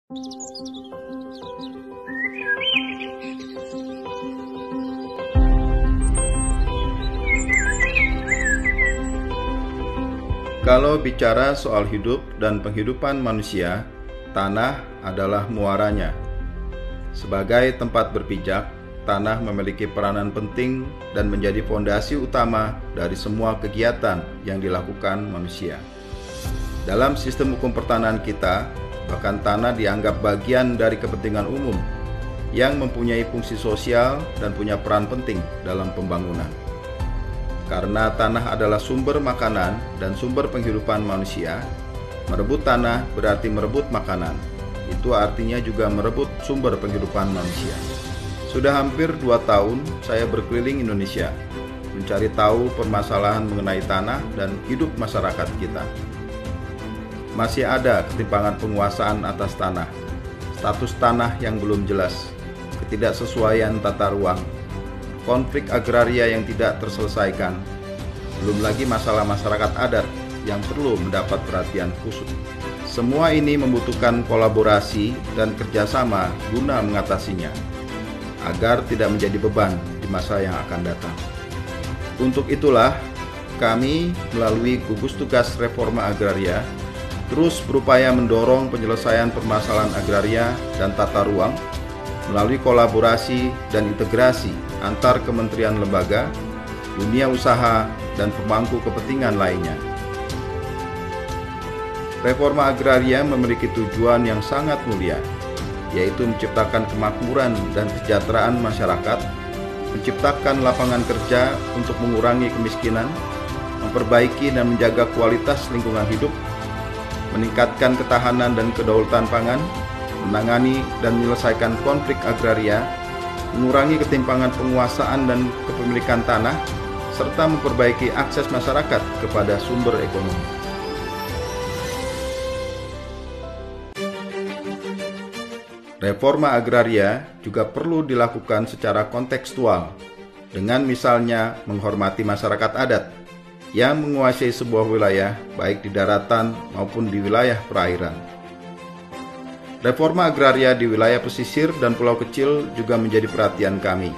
Kalau bicara soal hidup dan penghidupan manusia, tanah adalah muaranya. Sebagai tempat berpijak, tanah memiliki peranan penting dan menjadi fondasi utama dari semua kegiatan yang dilakukan manusia. Dalam sistem hukum pertanahan kita, bahkan tanah dianggap bagian dari kepentingan umum yang mempunyai fungsi sosial dan punya peran penting dalam pembangunan. Karena tanah adalah sumber makanan dan sumber penghidupan manusia, merebut tanah berarti merebut makanan. Itu artinya juga merebut sumber penghidupan manusia. Sudah hampir 2 tahun saya berkeliling Indonesia, mencari tahu permasalahan mengenai tanah dan hidup masyarakat kita. Masih ada ketimpangan penguasaan atas tanah, status tanah yang belum jelas, ketidaksesuaian tata ruang, konflik agraria yang tidak terselesaikan, belum lagi masalah masyarakat adat yang perlu mendapat perhatian khusus. Semua ini membutuhkan kolaborasi dan kerjasama guna mengatasinya, agar tidak menjadi beban di masa yang akan datang. Untuk itulah, kami melalui gugus tugas reforma agraria terus berupaya mendorong penyelesaian permasalahan agraria dan tata ruang melalui kolaborasi dan integrasi antar kementerian lembaga, dunia usaha, dan pemangku kepentingan lainnya. Reforma agraria memiliki tujuan yang sangat mulia, yaitu menciptakan kemakmuran dan kesejahteraan masyarakat, menciptakan lapangan kerja untuk mengurangi kemiskinan, memperbaiki dan menjaga kualitas lingkungan hidup, meningkatkan ketahanan dan kedaulatan pangan, menangani dan menyelesaikan konflik agraria, mengurangi ketimpangan penguasaan dan kepemilikan tanah, serta memperbaiki akses masyarakat kepada sumber ekonomi. Reforma agraria juga perlu dilakukan secara kontekstual, dengan misalnya menghormati masyarakat adat yang menguasai sebuah wilayah baik di daratan maupun di wilayah perairan. Reforma agraria di wilayah pesisir dan pulau kecil juga menjadi perhatian kami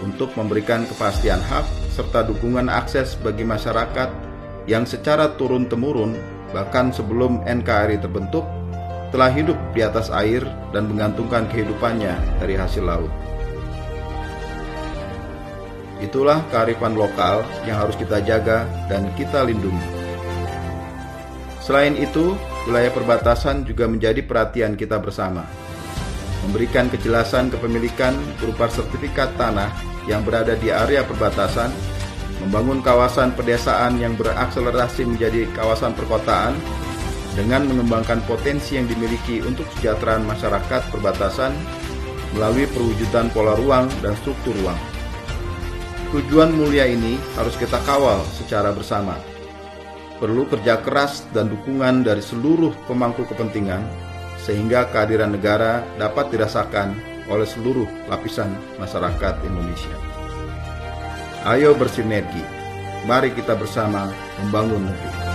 untuk memberikan kepastian hak serta dukungan akses bagi masyarakat yang secara turun-temurun bahkan sebelum NKRI terbentuk telah hidup di atas air dan menggantungkan kehidupannya dari hasil laut. Itulah kearifan lokal yang harus kita jaga dan kita lindungi. Selain itu, wilayah perbatasan juga menjadi perhatian kita bersama. Memberikan kejelasan kepemilikan berupa sertifikat tanah yang berada di area perbatasan, membangun kawasan pedesaan yang berakselerasi menjadi kawasan perkotaan, dengan mengembangkan potensi yang dimiliki untuk kesejahteraan masyarakat perbatasan melalui perwujudan pola ruang dan struktur ruang. Tujuan mulia ini harus kita kawal secara bersama. Perlu kerja keras dan dukungan dari seluruh pemangku kepentingan sehingga kehadiran negara dapat dirasakan oleh seluruh lapisan masyarakat Indonesia. Ayo bersinergi, mari kita bersama membangun negeri.